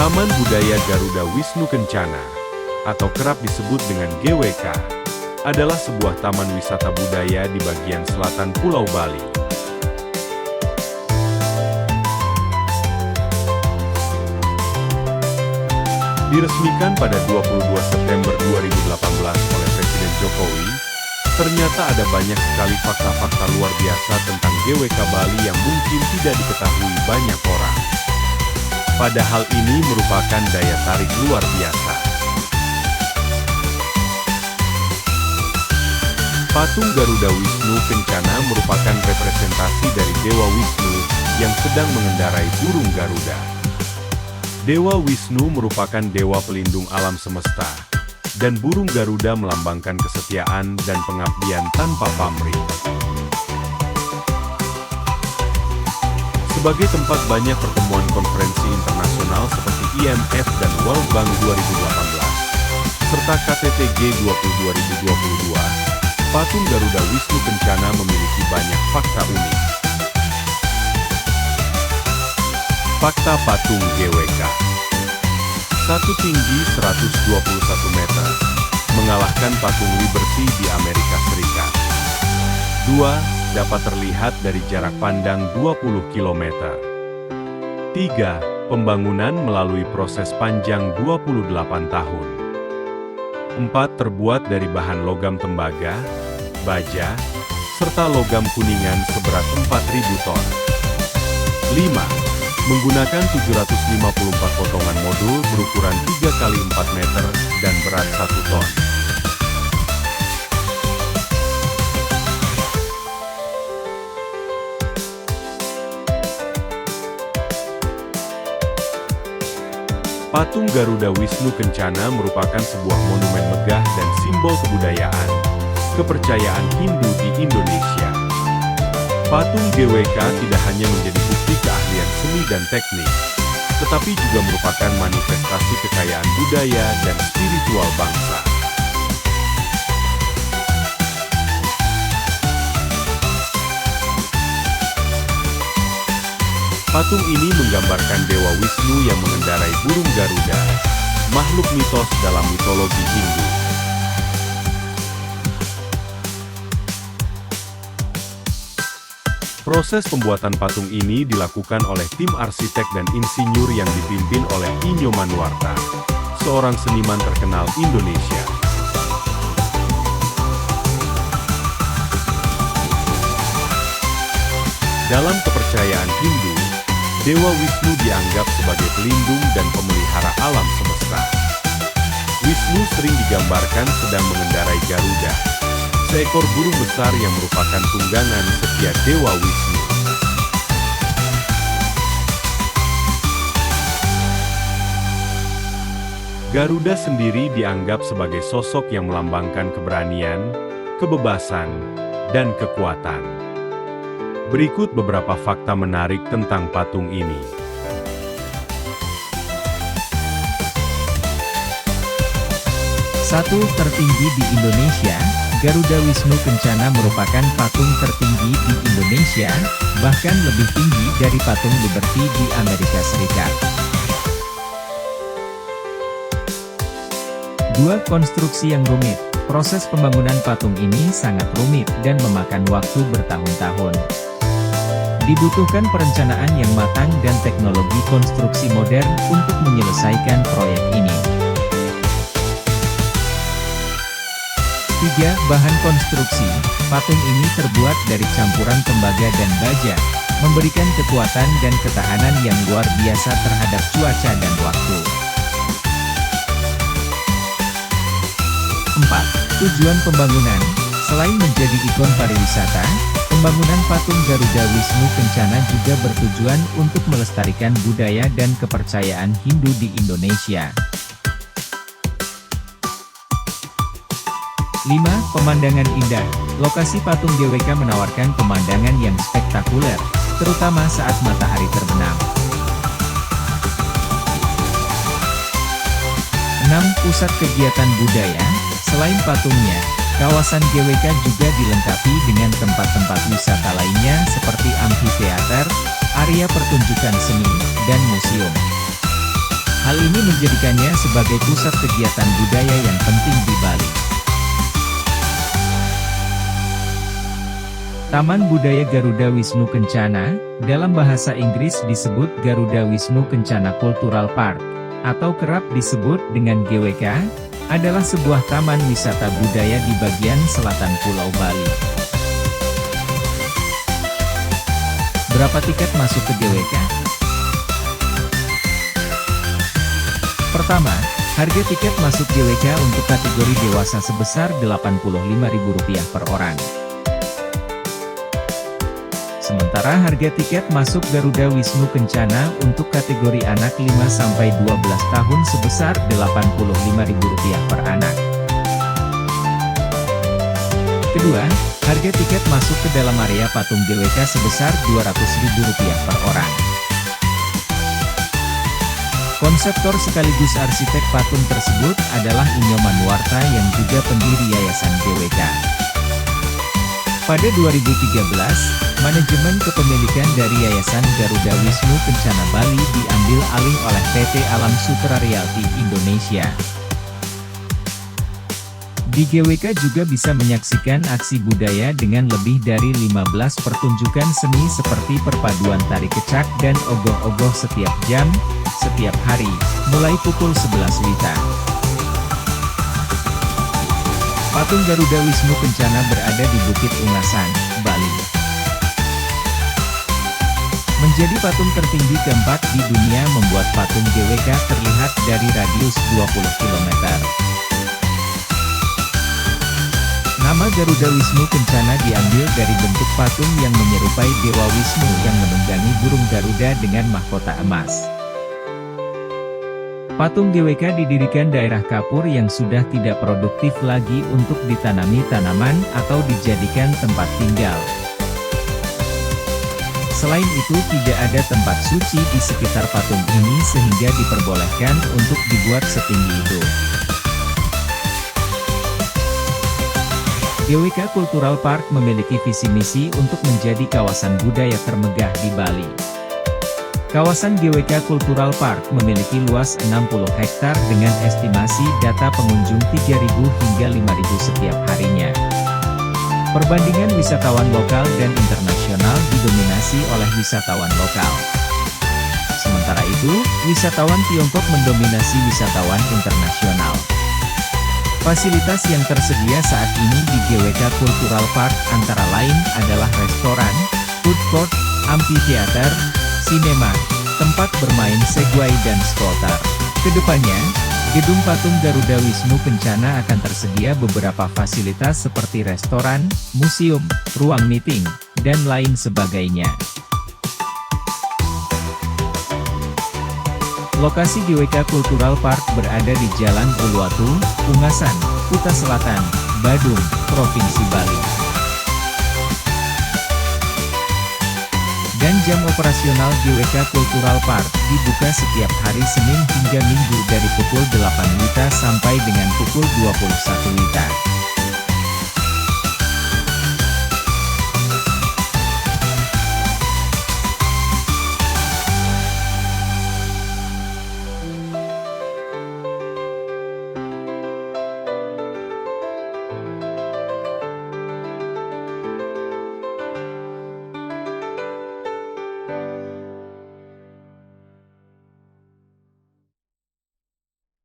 Taman Budaya Garuda Wisnu Kencana, atau kerap disebut dengan GWK, adalah sebuah taman wisata budaya di bagian selatan Pulau Bali. Diresmikan pada 22 September 2018 oleh Presiden Jokowi, ternyata ada banyak sekali fakta-fakta luar biasa tentang GWK Bali yang mungkin tidak diketahui banyak orang. Padahal ini merupakan daya tarik luar biasa. Patung Garuda Wisnu Kencana merupakan representasi dari Dewa Wisnu yang sedang mengendarai burung Garuda. Dewa Wisnu merupakan dewa pelindung alam semesta, dan burung Garuda melambangkan kesetiaan dan pengabdian tanpa pamrih. Sebagai tempat banyak pertemuan konferensi internasional seperti IMF dan World Bank 2018, serta KTT G20 2022, patung Garuda Wisnu Kencana memiliki banyak fakta unik. Fakta patung GWK: 1. Tinggi 121 meter, mengalahkan patung Liberty di Amerika Serikat. 2. Dapat terlihat dari jarak pandang 20 km. 3. Pembangunan melalui proses panjang 28 tahun. 4. Terbuat dari bahan logam tembaga, baja, serta logam kuningan seberat 4.000 ton. 5. Menggunakan 754 potongan modul berukuran 3 x 4 meter dan berat 1 ton. Patung Garuda Wisnu Kencana merupakan sebuah monumen megah dan simbol kebudayaan, kepercayaan Hindu di Indonesia. Patung GWK tidak hanya menjadi bukti keahlian seni dan teknik, tetapi juga merupakan manifestasi kekayaan budaya dan spiritual bangsa. Patung ini menggambarkan Dewa Wisnu yang mengendarai burung Garuda, makhluk mitos dalam mitologi Hindu. Proses pembuatan patung ini dilakukan oleh tim arsitek dan insinyur yang dipimpin oleh Inyo Manuarta, seorang seniman terkenal Indonesia. Dalam kepercayaan Hindu, Dewa Wisnu dianggap sebagai pelindung dan pemelihara alam semesta. Wisnu sering digambarkan sedang mengendarai Garuda, seekor burung besar yang merupakan tunggangan setiap Dewa Wisnu. Garuda sendiri dianggap sebagai sosok yang melambangkan keberanian, kebebasan, dan kekuatan. Berikut beberapa fakta menarik tentang patung ini. 1. Tertinggi di Indonesia, Garuda Wisnu Kencana merupakan patung tertinggi di Indonesia, bahkan lebih tinggi dari patung Liberty di Amerika Serikat. 2. Konstruksi yang rumit. Proses pembangunan patung ini sangat rumit dan memakan waktu bertahun-tahun. Dibutuhkan perencanaan yang matang dan teknologi konstruksi modern untuk menyelesaikan proyek ini. 3. Bahan konstruksi. Patung ini terbuat dari campuran tembaga dan baja, memberikan kekuatan dan ketahanan yang luar biasa terhadap cuaca dan waktu. 4. Tujuan pembangunan. Selain menjadi ikon pariwisata, pembangunan patung Garuda Wisnu Kencana juga bertujuan untuk melestarikan budaya dan kepercayaan Hindu di Indonesia. 5. Pemandangan indah. Lokasi patung GWK menawarkan pemandangan yang spektakuler, terutama saat matahari terbenam. 6. Pusat kegiatan budaya. Selain patungnya, kawasan GWK juga dilengkapi dengan tempat-tempat wisata lainnya seperti amfiteater, area pertunjukan seni, dan museum. Hal ini menjadikannya sebagai pusat kegiatan budaya yang penting di Bali. Taman Budaya Garuda Wisnu Kencana, dalam bahasa Inggris disebut Garuda Wisnu Kencana Cultural Park, atau kerap disebut dengan GWK, adalah sebuah taman wisata budaya di bagian selatan Pulau Bali. Berapa tiket masuk ke GWK? Pertama, harga tiket masuk GWK untuk kategori dewasa sebesar Rp85.000 per orang. Sementara harga tiket masuk Garuda Wisnu Kencana untuk kategori anak 5-12 tahun sebesar Rp85.000 per anak. Kedua, harga tiket masuk ke dalam area patung GWK sebesar Rp200.000 per orang. Konseptor sekaligus arsitek patung tersebut adalah Inyoman Warta yang juga pendiri Yayasan GWK. Pada 2013, manajemen kepemilikan dari Yayasan Garuda Wisnu Kencana Bali diambil alih oleh PT Alam Sutera Realty Indonesia. Di GWK juga bisa menyaksikan aksi budaya dengan lebih dari 15 pertunjukan seni seperti perpaduan tari kecak dan ogoh-ogoh setiap jam, setiap hari, mulai pukul 11 WITA. Patung Garuda Wisnu Kencana berada di Bukit Ungasan, Bali. Menjadi patung tertinggi keempat di dunia membuat patung GWK terlihat dari radius 20 km. Nama Garuda Wisnu Kencana diambil dari bentuk patung yang menyerupai Dewa Wisnu yang menunggangi burung Garuda dengan mahkota emas. Patung GWK didirikan daerah Kapur yang sudah tidak produktif lagi untuk ditanami tanaman atau dijadikan tempat tinggal. Selain itu tidak ada tempat suci di sekitar patung ini sehingga diperbolehkan untuk dibuat setinggi itu. GWK Cultural Park memiliki visi misi untuk menjadi kawasan budaya termegah di Bali. Kawasan GWK Cultural Park memiliki luas 60 hektar dengan estimasi data pengunjung 3.000 hingga 5.000 setiap harinya. Perbandingan wisatawan lokal dan internasional didominasi oleh wisatawan lokal. Sementara itu, wisatawan Tiongkok mendominasi wisatawan internasional. Fasilitas yang tersedia saat ini di GWK Cultural Park antara lain adalah restoran, food court, amphitheater, sinema, tempat bermain Segway dan skuter. Kedepannya, gedung patung Garuda Wisnu Kencana akan tersedia beberapa fasilitas seperti restoran, museum, ruang meeting, dan lain sebagainya. Lokasi GWK Cultural Park berada di Jalan Uluwatu, Ungasan, Kuta Selatan, Badung, Provinsi Bali. Dan jam operasional GWK Cultural Park dibuka setiap hari Senin hingga Minggu dari pukul 8 WITA sampai dengan pukul 21 WITA.